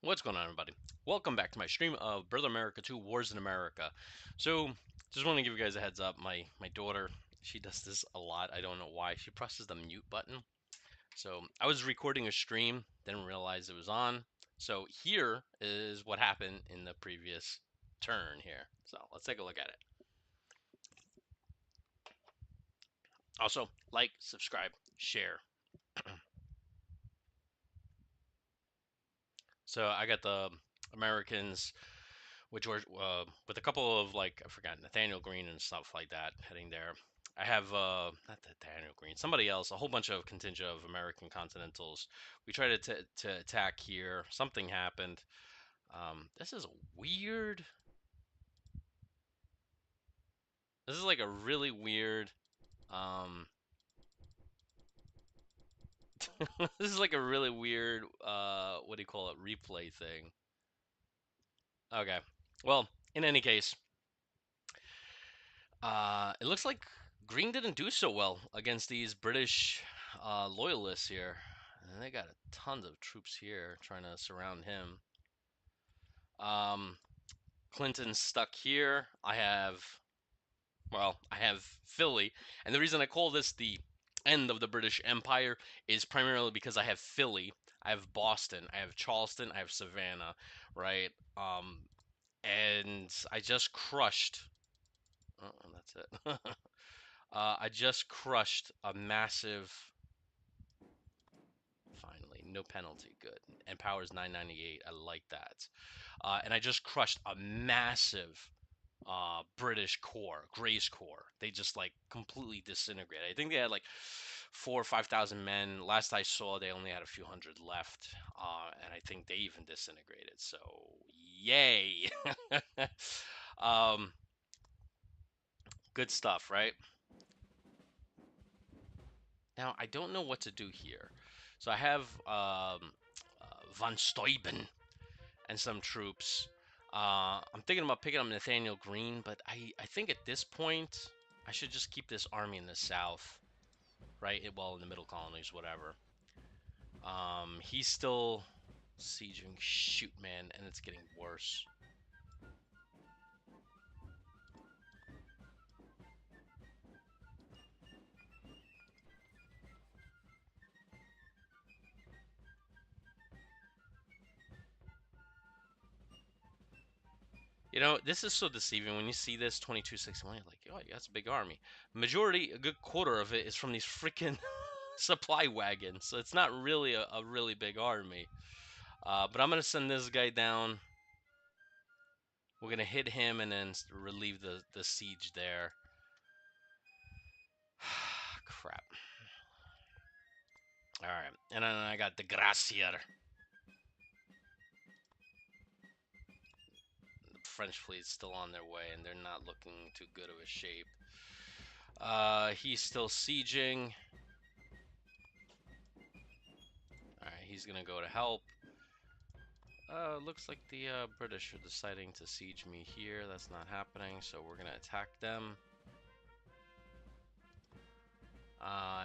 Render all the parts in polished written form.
What's going on, everybody? Welcome back to my stream of Brother America 2 Wars in America. So, just want to give you guys a heads up. My daughter, she does this a lot. I don't know why. She presses the mute button. So, I was recording a stream, didn't realize it was on. So, here is what happened in the previous turn here. So, let's take a look at it. Also, like, subscribe, share. So, I got the Americans with George, with a couple of like I forgot Nathaniel Green and stuff like that heading there. I have not Nathaniel Green, somebody else, a whole bunch of contingent of American Continentals. We tried to attack here. Something happened. This is weird. This is like a really weird. Um, this is like a really weird. What do you call it? Replay thing. Okay. Well, in any case, it looks like Green didn't do so well against these British loyalists here. And they got tons of troops here trying to surround him. Um, Clinton's stuck here. I have Philly. And the reason I call this the end of the British Empire is primarily because I have Philly, I have Boston, I have Charleston, I have Savannah, right? And I just crushed. Oh, that's it. I just crushed a massive. Finally, no penalty. Good. And power's 998. I like that. And I just crushed a massive British corps, Grays Corps. They just like completely disintegrated. I think they had like 4 or 5 thousand men. Last I saw, they only had a few hundred left, and I think they even disintegrated. So yay! um, good stuff, right? Now, I don't know what to do here. So I have von Steuben and some troops. I'm thinking about picking up Nathaniel Green, but I think at this point, I should just keep this army in the south, right? Well, in the middle colonies, whatever. He's still sieging. Shoot, man, and it's getting worse. You know, this is so deceiving when you see this 2261. You're like, oh, yeah, that's a big army. Majority, a good quarter of it is from these freaking supply wagons. So it's not really a really big army. But I'm going to send this guy down. We're going to hit him and then relieve the siege there. Crap. All right. And then I got the Gracier. The French fleet's still on their way, and they're not looking too good of a shape. He's still sieging. All right, he's gonna go to help. Looks like the British are deciding to siege me here. That's not happening, so we're gonna attack them.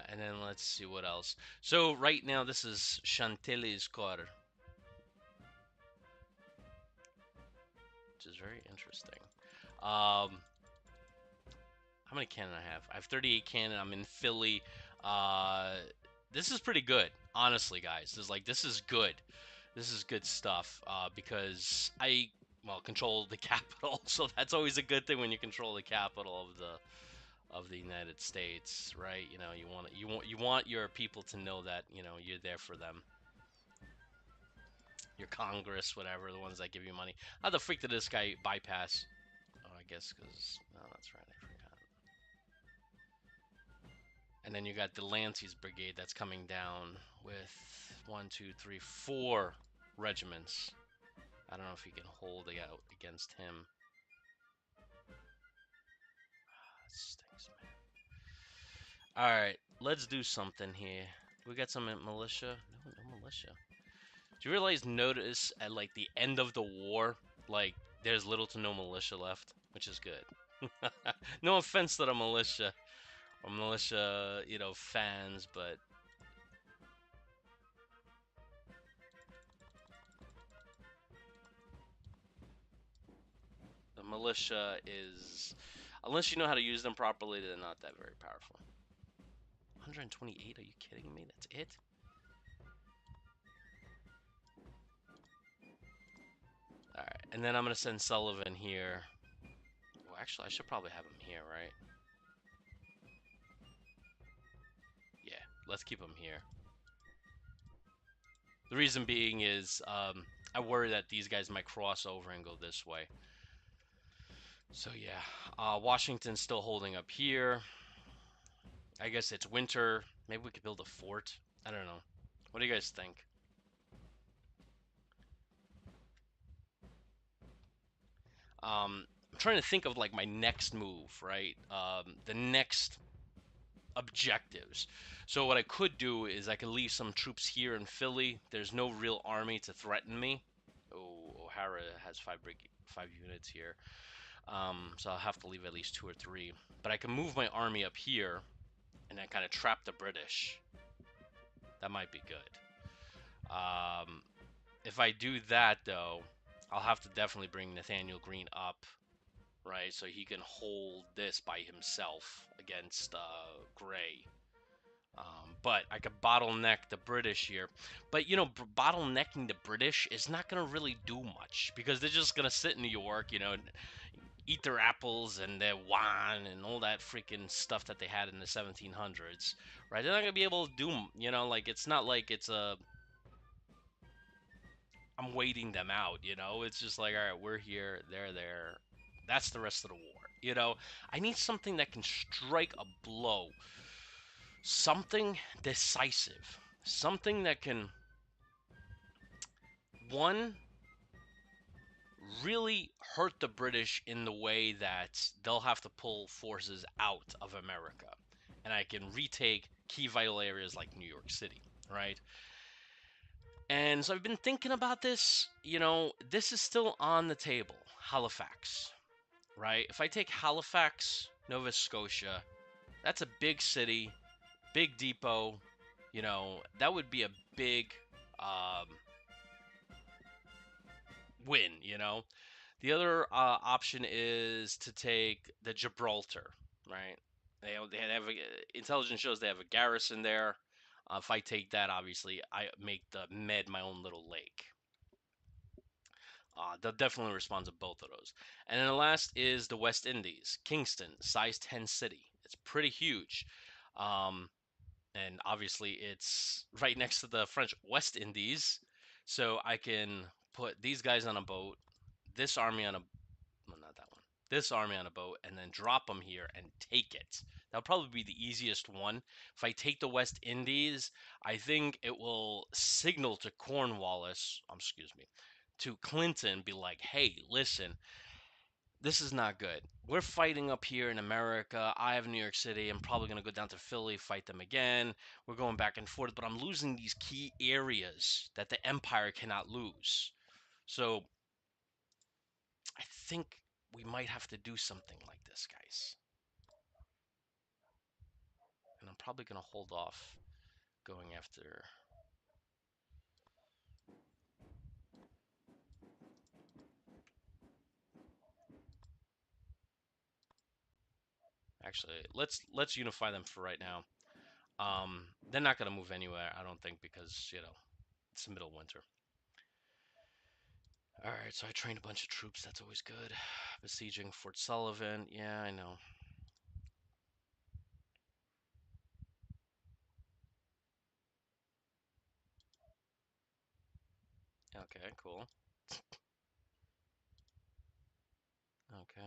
And then let's see what else. So right now, this is Chantilly's corps, which is very interesting. How many cannon I have? I have 38 cannon. I'm in Philly. Uh, this is pretty good, honestly, guys. This is good. This is good stuff. Because I control the capital, so that's always a good thing when you control the capital of the United States, right? You know, you want your people to know that you're there for them. Your Congress, whatever, the ones that give you money. How the freak did this guy bypass? Oh, I guess because no, that's right. I forgot. And then you got Delancey's brigade that's coming down with 1, 2, 3, 4 regiments. I don't know if he can hold it out against him. That stinks, man. Alright, let's do something here. We got some militia. No militia. Do you notice at like the end of the war, like there's little to no militia left, which is good. No offense to the militia or militia, fans, but militia is, unless you know how to use them properly, they're not that very powerful. 128? Are you kidding me? That's it? Alright, and then I'm going to send Sullivan here. Well, actually, I should probably have him here, right? Yeah, let's keep him here. The reason being is I worry that these guys might cross over and go this way. So yeah, Washington's still holding up here. I guess it's winter. Maybe we could build a fort. I don't know. What do you guys think? I'm trying to think of like my next move, right? The next objectives. So what I could do is I could leave some troops here in Philly. There's no real army to threaten me. Oh, O'Hara has five units here. So I'll have to leave at least 2 or 3. But I can move my army up here and then kind of trap the British. That might be good. If I do that, though, I'll have to definitely bring Nathaniel Greene up, right? So he can hold this by himself against Gray. But I could bottleneck the British here. But, you know, bottlenecking the British is not going to really do much because they're just going to sit in New York, you know, eat their apples and their wine and all that freaking stuff that they had in the 1700s, right? They're not going to be able to do, you know, like, it's not like it's a... I'm waiting them out, you know? It's just like, all right, we're here, they're there. That's the rest of the war, you know? I need something that can strike a blow. Something decisive. Something that can, one, really hurt the British in the way that they'll have to pull forces out of America. And I can retake key vital areas like New York City, right? And so I've been thinking about this. You know, this is still on the table. Halifax, right? If I take Halifax, Nova Scotia, that's a big city, big depot. You know, that would be a big um, win, you know? The other option is to take the Gibraltar, right? They have intelligence shows they have a garrison there. If I take that, obviously, I make the Med my own little lake. They'll definitely respond to both of those. And then the last is the West Indies, Kingston, size 10 city. It's pretty huge. Um, and obviously, it's right next to the French West Indies. So I can put these guys on a boat, this army on a... well, not that one. This army on a boat and then drop them here and take it. That'll probably be the easiest one. If I take the West Indies, I think it will signal to Cornwallis, excuse me, to Clinton, be like, hey, listen, this is not good. We're fighting up here in America. I have New York City. I'm probably going to go down to Philly, fight them again. We're going back and forth, but I'm losing these key areas that the Empire cannot lose. So I think we might have to do something like this, guys. And I'm probably going to hold off going after... Actually, let's unify them for right now. They're not going to move anywhere, I don't think, because, you know, it's the middle of winter. All right, so I trained a bunch of troops. That's always good. Besieging Fort Sullivan. Yeah, I know. Okay, cool. Okay.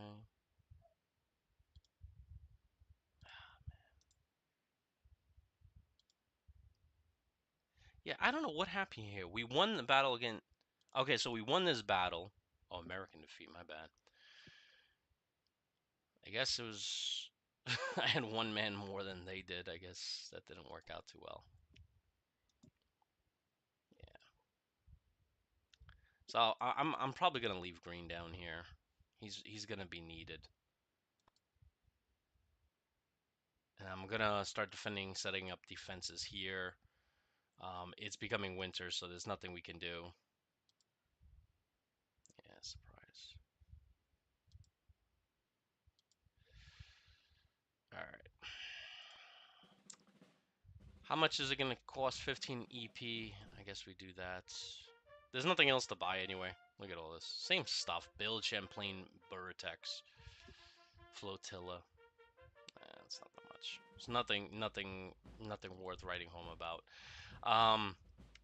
Yeah, I don't know what happened here. We won the battle again. Okay, so we won this battle. Oh, American defeat, my bad. I guess it was... I had one man more than they did. I guess that didn't work out too well. Yeah. So I'm probably gonna leave Green down here. He's gonna be needed. And I'm gonna start defending, setting up defenses here. It's becoming winter, so there's nothing we can do. Yeah, surprise. How much is it gonna cost? 15 EP. I guess we do that. There's nothing else to buy anyway. Look at all this. Same stuff. Build Champlain Buritex. Flotilla. It's not that much. It's nothing worth writing home about.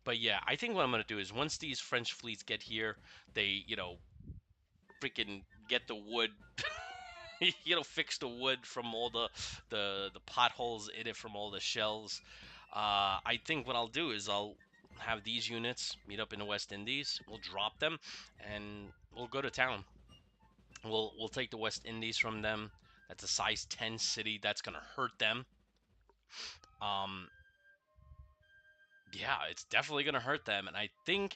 But yeah, I think what I'm gonna do is once these French fleets get here, they, freaking get the wood, fix the wood from all the potholes in it from all the shells. I think what I'll do is I'll have these units meet up in the West Indies. We'll drop them, and we'll go to town. We'll take the West Indies from them. That's a size 10 city. That's gonna hurt them. Um, yeah, it's definitely gonna hurt them, and I think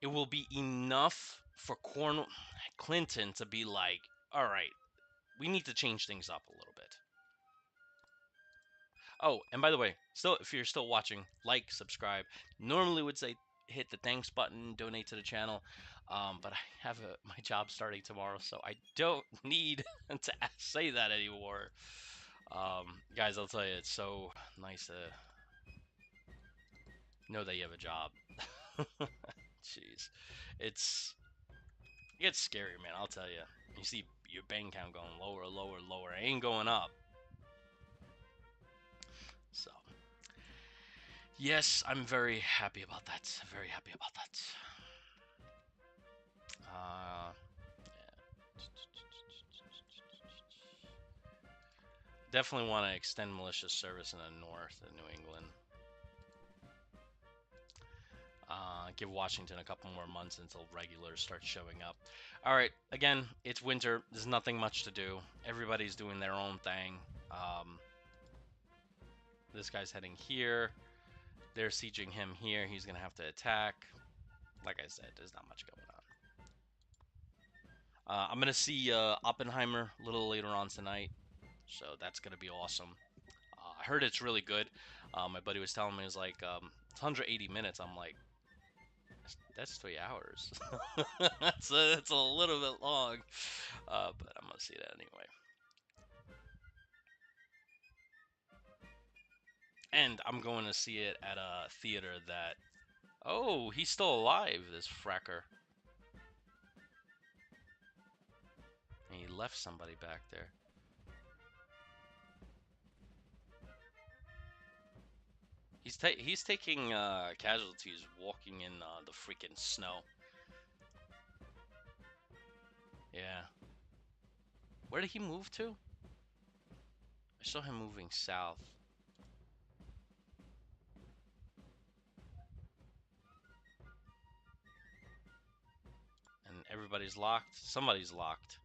it will be enough for Clinton to be like, all right, we need to change things up a little bit. Oh, and by the way, still, if you're still watching, like, subscribe. Normally would say hit the thanks button, donate to the channel, but I have my job starting tomorrow, so I don't need to say that anymore. Guys, I'll tell you, it's so nice to know that you have a job. Jeez, it gets scary, man. I'll tell you. You see your bank account going lower, lower, lower. It ain't going up. So, yes, I'm very happy about that. Very happy about that. Yeah. Definitely want to extend militia service in the north of New England. Give Washington a couple more months until regulars start showing up. All right, again, it's winter. There's nothing much to do. Everybody's doing their own thing. This guy's heading here. They're sieging him here. He's going to have to attack. Like I said, there's not much going on. I'm going to see Oppenheimer a little later on tonight. So that's going to be awesome. I heard it's really good. My buddy was telling me, it was like, it's 180 minutes. I'm like, that's 3 hours. That's a little bit long. But I'm going to see that anyway. And I'm going to see it at a theater that... Oh, he's still alive, this fracker. And he left somebody back there. He's taking casualties walking in the freaking snow. Yeah. Where did he move to? I saw him moving south. And everybody's locked. Somebody's locked.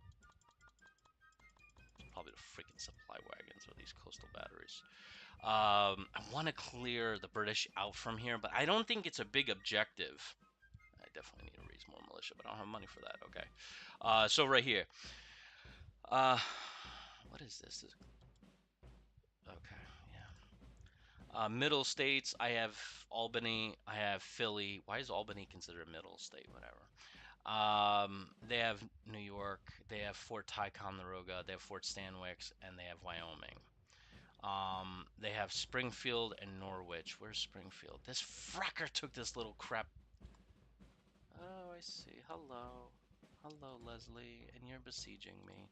Probably the freaking supply wagons or these coastal batteries. I want to clear the British out from here, but I don't think it's a big objective. I definitely need to raise more militia, but I don't have money for that. Okay. So right here. What is this? Okay, yeah. Middle states, I have Albany, I have Philly. Why is Albany considered a middle state? Whatever. They have New York, they have Fort Ticonderoga, they have Fort Stanwix, and they have Wyoming. They have Springfield and Norwich. Where's Springfield? This fracker took this little crap. Oh, I see. Hello. Hello, Leslie. And you're besieging me.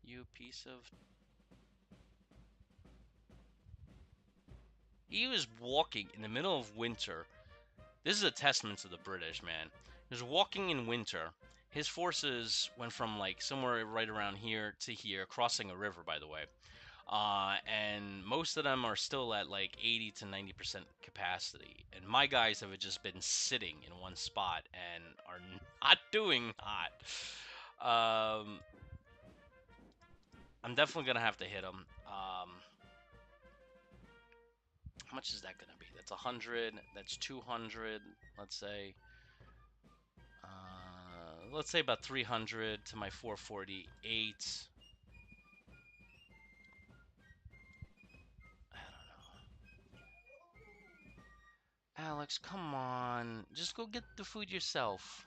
You piece of... He was walking in the middle of winter. This is a testament to the British, man. He was walking in winter. His forces went from like somewhere right around here to here, crossing a river, by the way. And most of them are still at like 80 to 90% capacity. And my guys have just been sitting in one spot and are not doing hot. I'm definitely gonna have to hit them. How much is that gonna be? That's 100. That's 200. Let's say about 300 to my 448. I don't know. Alex, come on. Just go get the food yourself.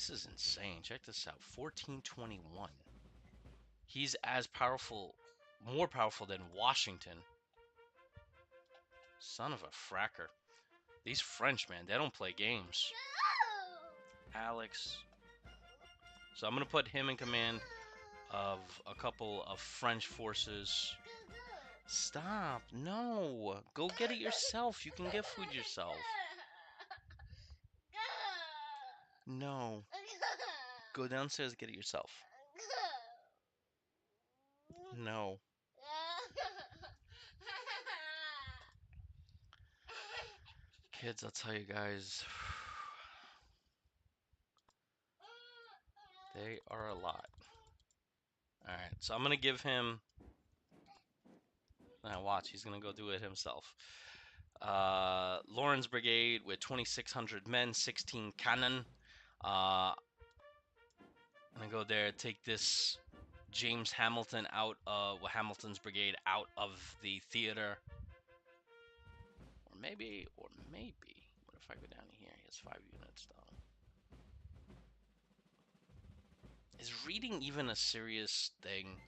This is insane. Check this out. 1421. He's as powerful, more powerful than Washington. Son of a fracker. These French, man, they don't play games. Alex. So I'm going to put him in command of a couple of French forces. Stop. No. Go get it yourself. You can get food yourself. No. Go downstairs, get it yourself. No. Kids, I'll tell you guys, they are a lot. Alright, so I'm going to give him... Now watch, he's going to go do it himself. Lawrence Brigade with 2,600 men, 16 cannon. I'm going to go there, take this James Hamilton out of... Well, Hamilton's brigade out of the theater. Or maybe... What if I go down here? He has 5 units, though. Is reading even a serious thing?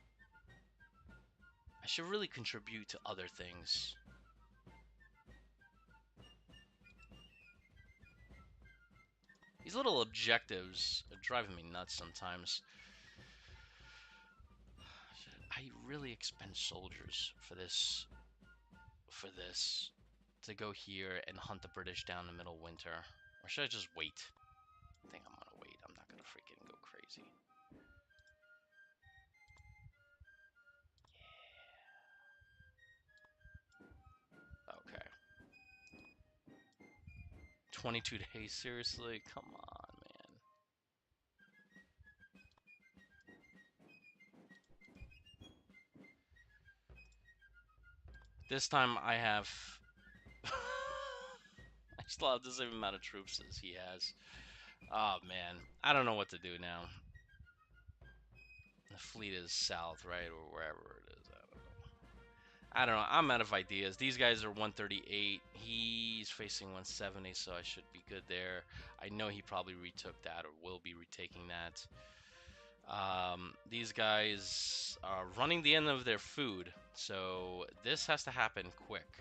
I should really contribute to other things. These little objectives are driving me nuts sometimes. I really expend soldiers for this. To go here and hunt the British down in the middle of winter. Or should I just wait? I think I'm gonna wait. I'm not gonna freaking go crazy. Yeah. Okay. 22 days, seriously? Come on, man. This time I have... I still have the same amount of troops as he has. Oh, man. I don't know what to do now. The fleet is south, right? Or wherever it is. I don't know. I'm out of ideas. These guys are 138. He's facing 170, so I should be good there. I know he probably retook that or will be retaking that. These guys are running the end of their food, so this has to happen quick.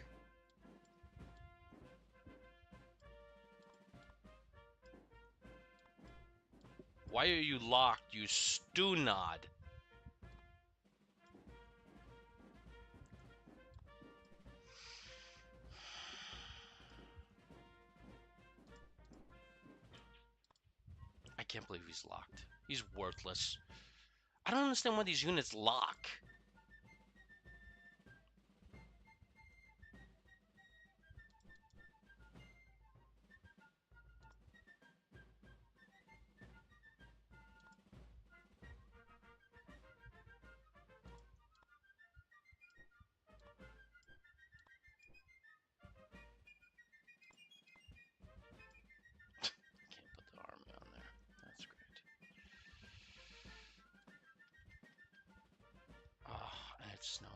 Why are you locked, you stew-nod? I can't believe he's locked. He's worthless. I don't understand why these units lock. Can't put the army on there. That's great. Oh, and it's snowing.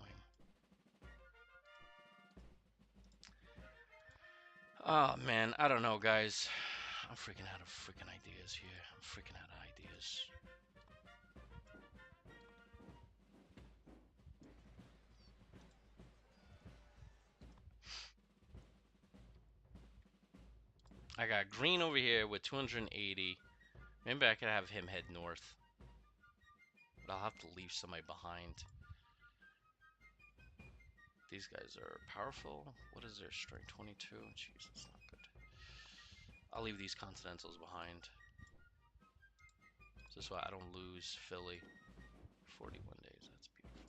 Oh, man, I don't know, guys. I'm freaking out of freaking ideas here. I'm freaking out of ideas. I got green over here with 280. Maybe I could have him head north. But I'll have to leave somebody behind. These guys are powerful. What is their strength? 22? Jeez, that's not good. I'll leave these Continentals behind. This is why I don't lose Philly. 41 days, that's beautiful.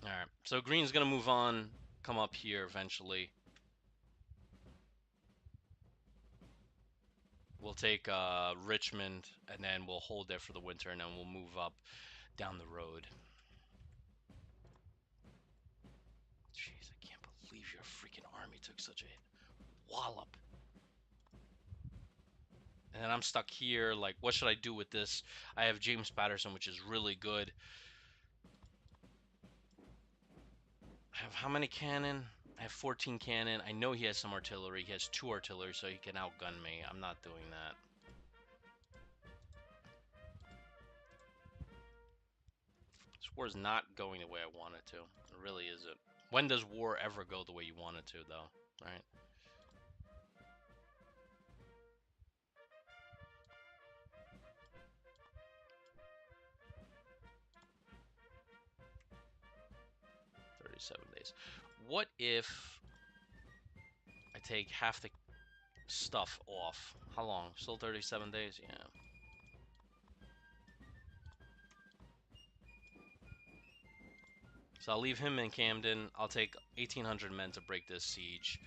Alright, so green's gonna move on, come up here eventually. We'll take Richmond, and then we'll hold there for the winter, and then we'll move up down the road. Jeez, I can't believe your freaking army took such a wallop. And then I'm stuck here, like, what should I do with this? I have James Patterson, which is really good. I have how many cannon? I have 14 cannon. I know he has some artillery. He has 2 artillery, so he can outgun me. I'm not doing that. This war is not going the way I want it to. It really isn't. When does war ever go the way you want it to, though? Right? $37 days. What if I take half the stuff off? How long? Still 37 days? Yeah. So I'll leave him in Camden. I'll take 1,800 men to break this siege.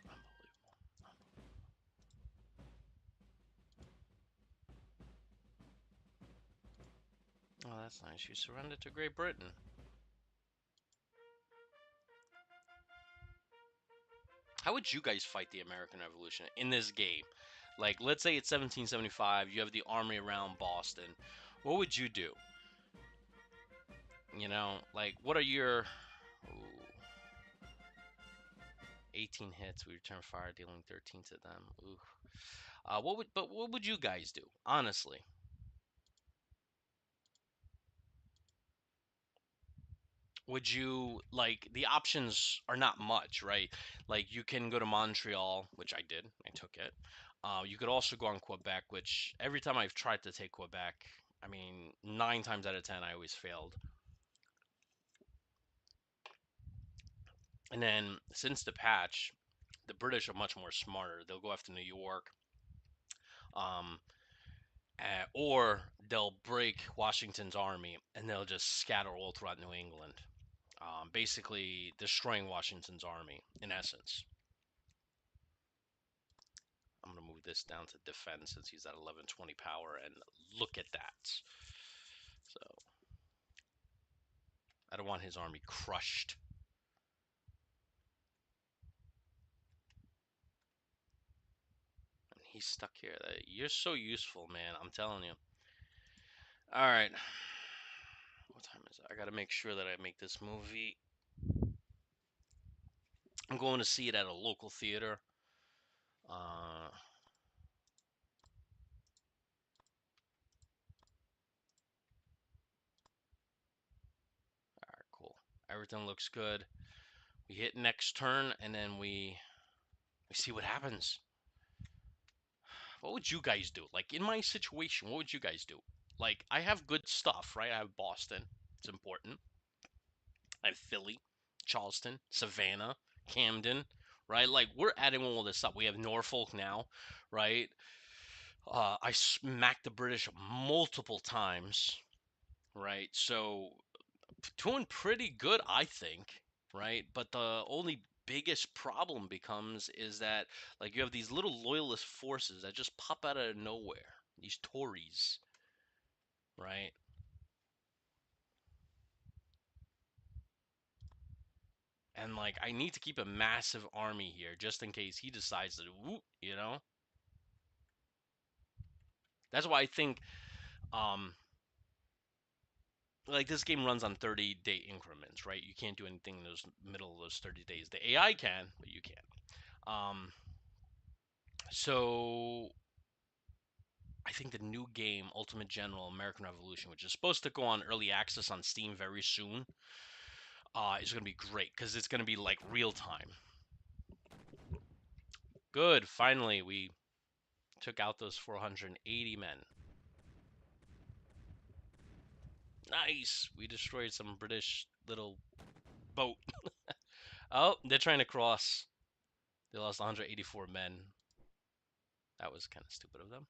Unbelievable. Oh, that's nice. You surrendered to Great Britain. How would you guys fight the American Revolution in this game? Like, let's say it's 1775. You have the army around Boston. What would you do? You know, like, what are your... Ooh, 18 hits. We return fire, dealing 13 to them. Ooh. What would you guys do? Honestly. Would you, like, the options are not much, right? Like, you can go to Montreal, which I did. I took it. You could also go on Quebec, which every time I've tried to take Quebec, I mean, 9 times out of 10, I always failed. And then since the patch, the British are much more smarter. They'll go after New York, um, or they'll break Washington's army and they'll just scatter all throughout New England, basically destroying Washington's army in essence. I'm gonna move this down to defense since he's at 1120 power, and look at that. So I don't want his army crushed. And he's stuck here. You're so useful, man. I'm telling you. All right. What time is it? I gotta make sure that I make this movie. I'm going to see it at a local theater. All right, cool. Everything looks good. We hit next turn, and then we see what happens. What would you guys do? Like, in my situation, what would you guys do? Like, I have good stuff, right? I have Boston. It's important. I have Philly, Charleston, Savannah, Camden, right? Like, we're adding all this up. We have Norfolk now, right? I smacked the British multiple times, right? So doing pretty good, I think, right? But the only biggest problem becomes is that, like, you have these little loyalist forces that just pop out of nowhere. These Tories, right? And like, I need to keep a massive army here just in case he decides to, whoop, you know. That's why I think, um, like, this game runs on 30-day increments, right? You can't do anything in those middle of those 30 days. The AI can, but you can't. So I think the new game, Ultimate General American Revolution, which is supposed to go on early access on Steam very soon, is going to be great because it's going to be like real time. Good. Finally, we took out those 480 men. Nice. We destroyed some British little boat. Oh, they're trying to cross. They lost 184 men. That was kind of stupid of them.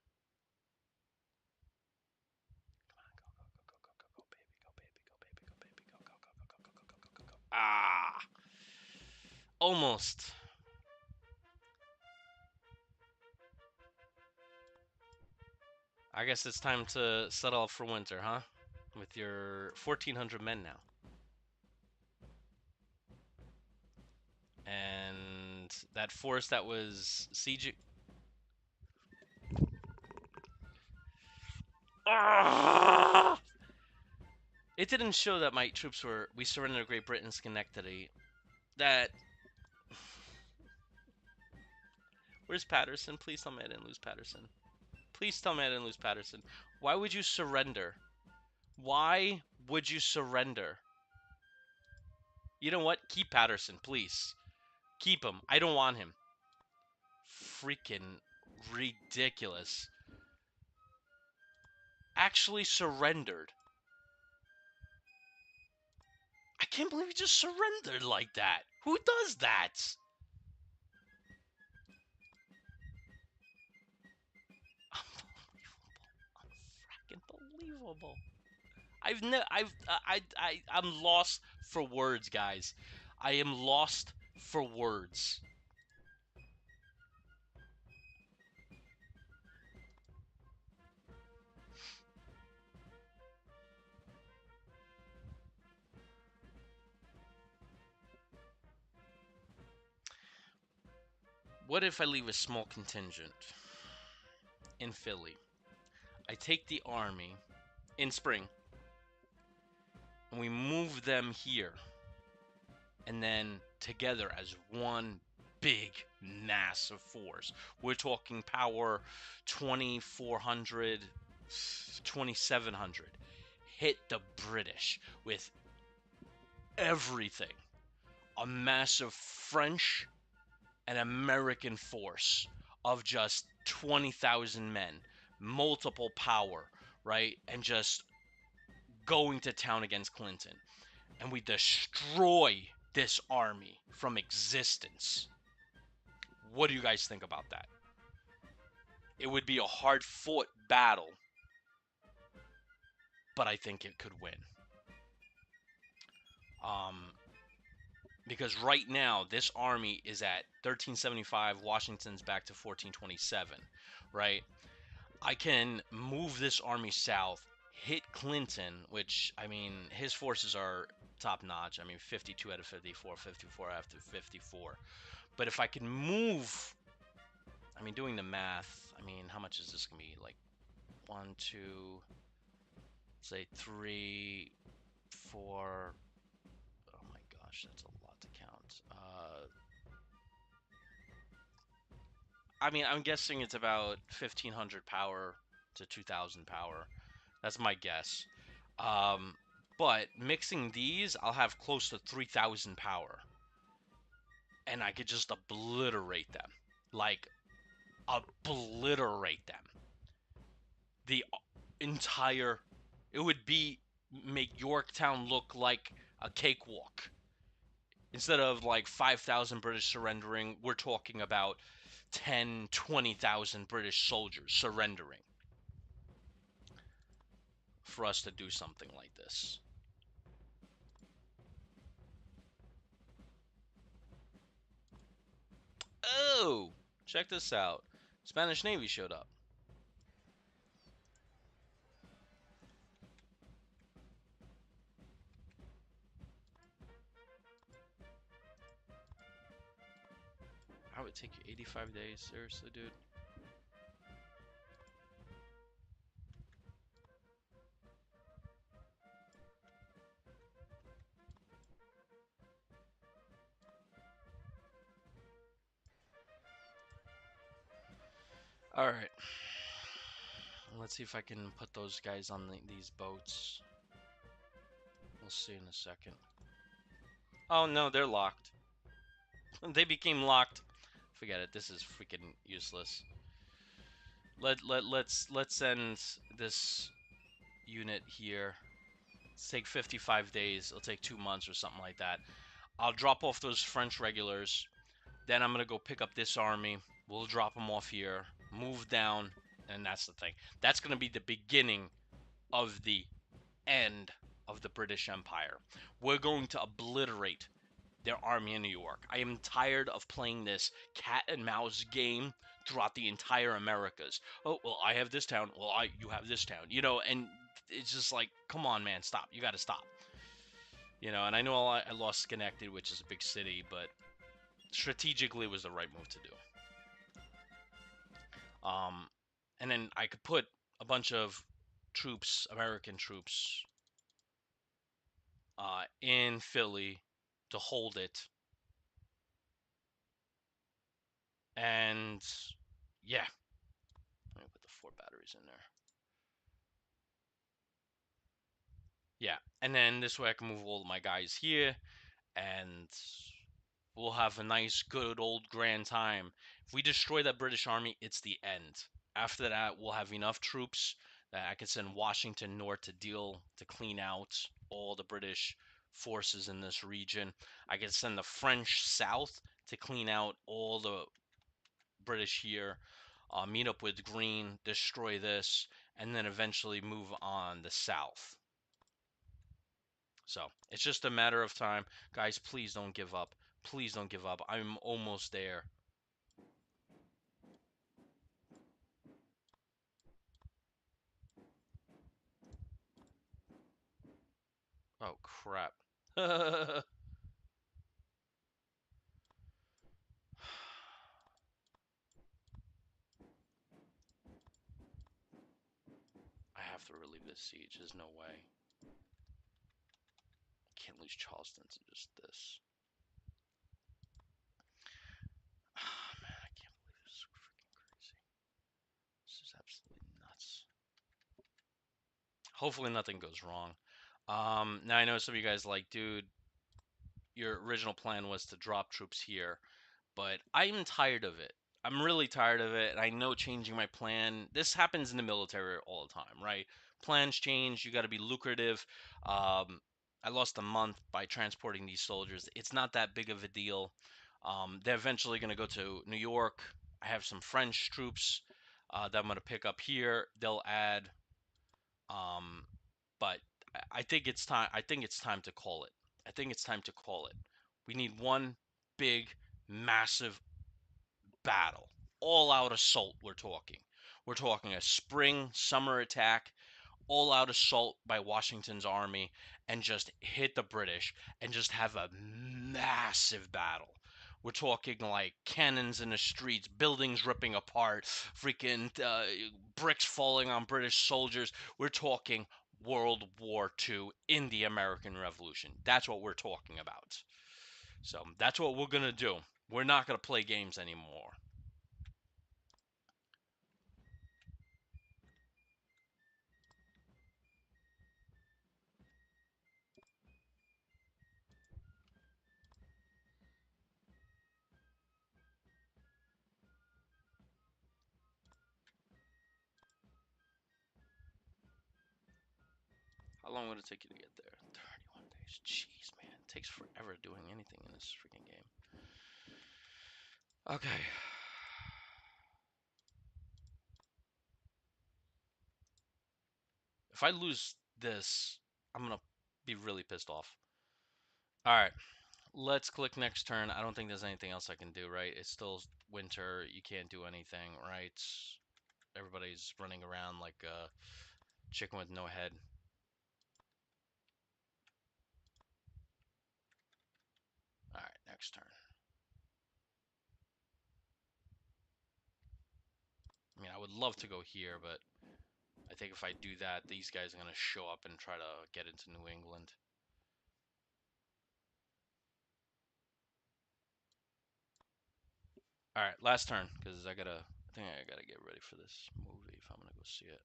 Go, baby, go, baby, go, baby, go, baby, go, go, go, go, go, go, go, go, go, go. Ah, almost. I guess it's time to settle up for winter, huh? With your 1,400 men now. And that force that was siege. Ah! It didn't show that my troops were. We surrendered Great Britain, Schenectady. That. Where's Patterson? Please tell me I didn't lose Patterson. Please tell me I didn't lose Patterson. Why would you surrender? Why would you surrender? You know what? Keep Patterson, please. Keep him. I don't want him. Freaking ridiculous. Actually surrendered. I can't believe he just surrendered like that. Who does that? Unfucking believable. I'm lost for words, guys. I am lost for words. What if I leave a small contingent in Philly? I take the army in spring and we move them here, and then together as one big massive force. We're talking power 2400, 2700. Hit the British with everything. A massive French and American force of just 20,000 men, multiple power, right? And just going to town against Clinton. And we destroy this army from existence. What do you guys think about that? It would be a hard fought battle, but I think it could win. Um, because right now this army is at 1375. Washington's back to 1427, right? I can move this army south, hit Clinton, which, I mean, his forces are top notch. I mean, 52 out of 54, 54 out of 54. But if I can move, I mean, doing the math, I mean, how much is this going to be? Like, 1, 2, say 3, 4. Oh my gosh, that's a lot to count. I mean, I'm guessing it's about 1,500 power to 2,000 power. That's my guess. Um, but mixing these, I'll have close to 3,000 power. And I could just obliterate them. Like, obliterate them. The entire. It would be. Make Yorktown look like a cakewalk. Instead of like 5,000 British surrendering, we're talking about 10, 20,000 British soldiers surrendering for us to do something like this. Oh, check this out. Spanish Navy showed up. How would it take you 85 days? Seriously, dude? Alright. Let's see if I can put those guys on these boats. We'll see in a second. Oh no, they're locked. They became locked. Forget it. This is freaking useless. Let's send this unit here. Let's take 55 days. It'll take 2 months or something like that. I'll drop off those French regulars. Then I'm gonna go pick up this army. We'll drop them off here, move down, and that's the thing. That's gonna be the beginning of the end of the British Empire. We're going to obliterate their army in New York. I am tired of playing this cat and mouse game throughout the entire Americas. Oh, well, I have this town. Well, you have this town. You know, and it's just like, come on, man, stop. You got to stop. You know, and I know I lost Schenectady, which is a big city, but strategically it was the right move to do. And then I could put a bunch of troops, American troops, in Philly to hold it. And yeah, let me put the 4 batteries in there. Yeah, and then this way I can move all of my guys here, and we'll have a nice, good old grand time. If we destroy that British army, it's the end. After that, we'll have enough troops that I can send Washington north to clean out all the British forces in this region. I can send the French south to clean out all the British here. Meet up with Green, destroy this, and then eventually move on the south. So it's just a matter of time. Guys, please don't give up. Please don't give up. I'm almost there. Oh, crap. I have to relieve this siege. There's no way. I can't lose Charleston to just this. Oh, man, I can't believe this is freaking crazy. This is absolutely nuts. Hopefully nothing goes wrong. Now I know some of you guys like, dude, your original plan was to drop troops here, but I'm tired of it. I'm really tired of it, and I know changing my plan. This happens in the military all the time, right? Plans change. You got to be lucrative. I lost a month by transporting these soldiers. It's not that big of a deal. They're eventually going to go to New York. I have some French troops that I'm going to pick up here. They'll add, um, but I think it's time. I think it's time to call it. I think it's time to call it. We need one big, massive battle, all out assault. We're talking a spring summer attack, all out assault by Washington's army, and just hit the British and just have a massive battle. We're talking like cannons in the streets, buildings ripping apart, freaking bricks falling on British soldiers. We're talking World War II in the American Revolution. That's what we're talking about. So that's what we're going to do. We're not going to play games anymore. How long would it take you to get there? 31 days. Jeez, man. It takes forever doing anything in this freaking game. Okay. If I lose this, I'm going to be really pissed off. Alright. Let's click next turn. I don't think there's anything else I can do, right? It's still winter. You can't do anything, right? Everybody's running around like a chicken with no head. Alright, next turn. I mean, I would love to go here, but I think if I do that, these guys are going to show up and try to get into New England. All right, last turn, because I think I gotta get ready for this movie if I'm gonna go see it.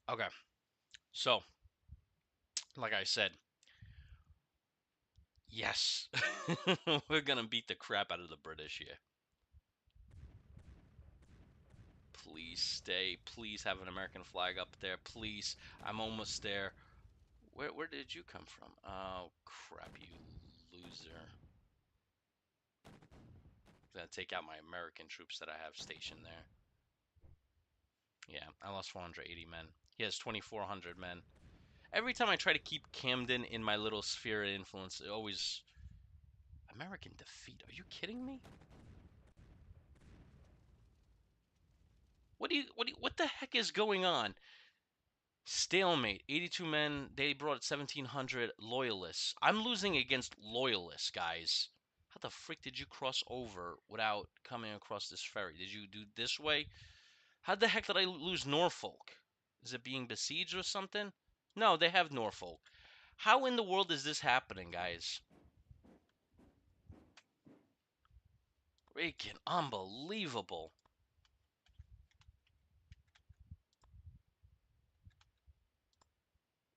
Okay, so like I said, yes, we're gonna beat the crap out of the British here. Please stay. Please have an American flag up there. Please, I'm almost there. Where did you come from? Oh crap, you loser! I'm gonna take out my American troops that I have stationed there. Yeah, I lost 480 men. He has 2,400 men. Every time I try to keep Camden in my little sphere of influence, it always... American defeat. Are you kidding me? What the heck is going on? Stalemate. 82 men. They brought 1,700 loyalists. I'm losing against loyalists, guys. How the frick did you cross over without coming across this ferry? Did you do this way? How the heck did I lose Norfolk? Is it being besieged or something? No, they have Norfolk. How in the world is this happening, guys? Freaking unbelievable.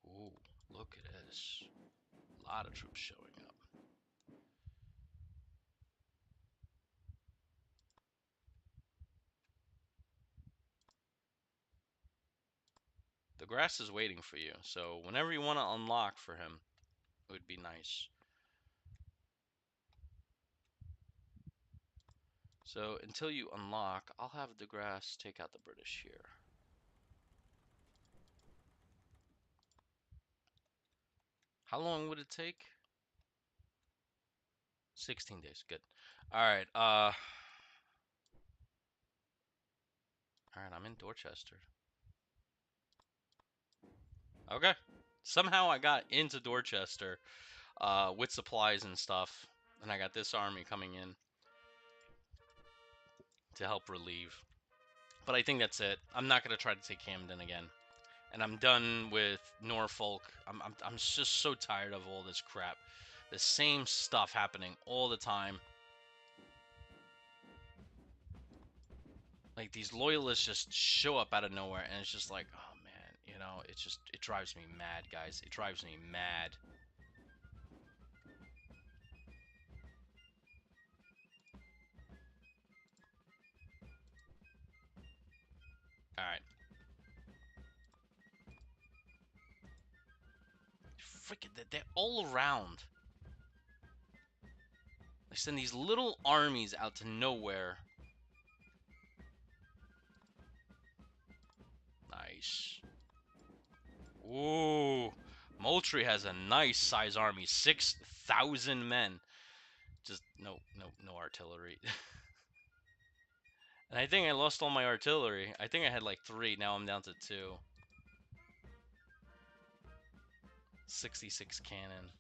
Ooh, look at this. A lot of troops showing up. The grass is waiting for you, so whenever you want to unlock for him, it would be nice. So until you unlock, I'll have the grass take out the British here. How long would it take? 16 days. Good. All right. All right. I'm in Dorchester. Okay. Somehow I got into Dorchester, with supplies and stuff, and I got this army coming in to help relieve. But I think that's it. I'm not gonna try to take Camden again, and I'm done with Norfolk. I'm just so tired of all this crap. The same stuff happening all the time. Like, these loyalists just show up out of nowhere, and it's just like, oh man, you know, it drives me mad, guys. It drives me mad. All right. Freaking, they're all around. They send these little armies out to nowhere. Nice. Ooh. Moultrie has a nice size army. 6,000 men. Just no artillery. And I think I lost all my artillery. I think I had like 3. Now I'm down to 2. 66 cannon.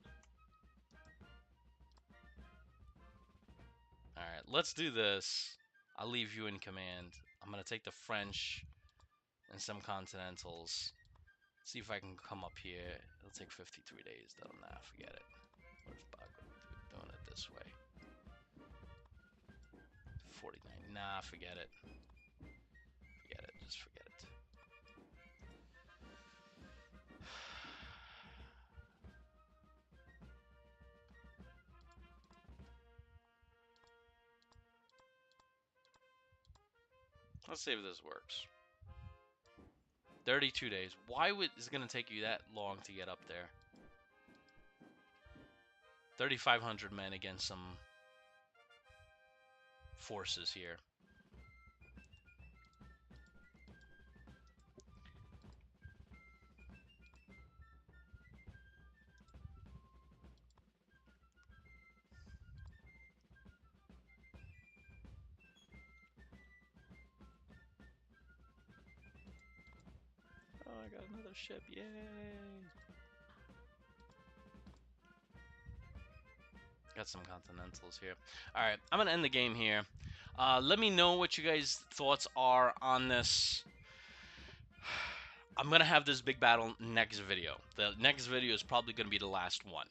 Alright, let's do this. I'll leave you in command. I'm going to take the French and some Continentals. See if I can come up here. It'll take 53 days though. Nah, forget it. What is Bago doing it this way? 49. Nah, forget it. Forget it. Just forget it. Let's see if this works. 32 days. Why is it going to take you that long to get up there? 3,500 men against some forces here. Oh, I got another ship. Yay! Got some Continentals here. Alright, I'm going to end the game here. Let me know what you guys' thoughts are on this. I'm going to have this big battle next video. The next video is probably going to be the last one.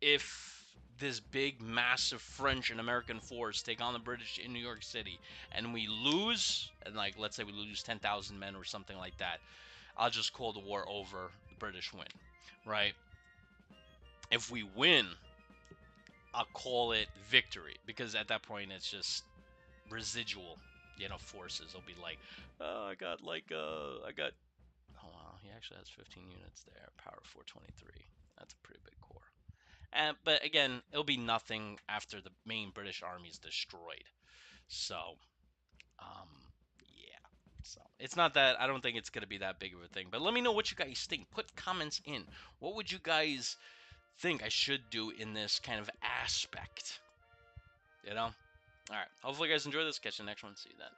If this big, massive French and American force take on the British in New York City, and we lose, and like, let's say we lose 10,000 men or something like that, I'll just call the war over, the British win, right? If we win, I'll call it victory, because at that point, it's just residual, you know, forces. They'll be like, oh, I got, oh wow, he actually has 15 units there, power 423. That's a pretty big corps. But again, it'll be nothing after the main British army is destroyed. So, yeah. So it's not that, I don't think it's gonna be that big of a thing. But let me know what you guys think. Put comments in. What would you guys think I should do in this kind of aspect? You know. All right. Hopefully, you guys enjoy this. Catch you next one. See you then.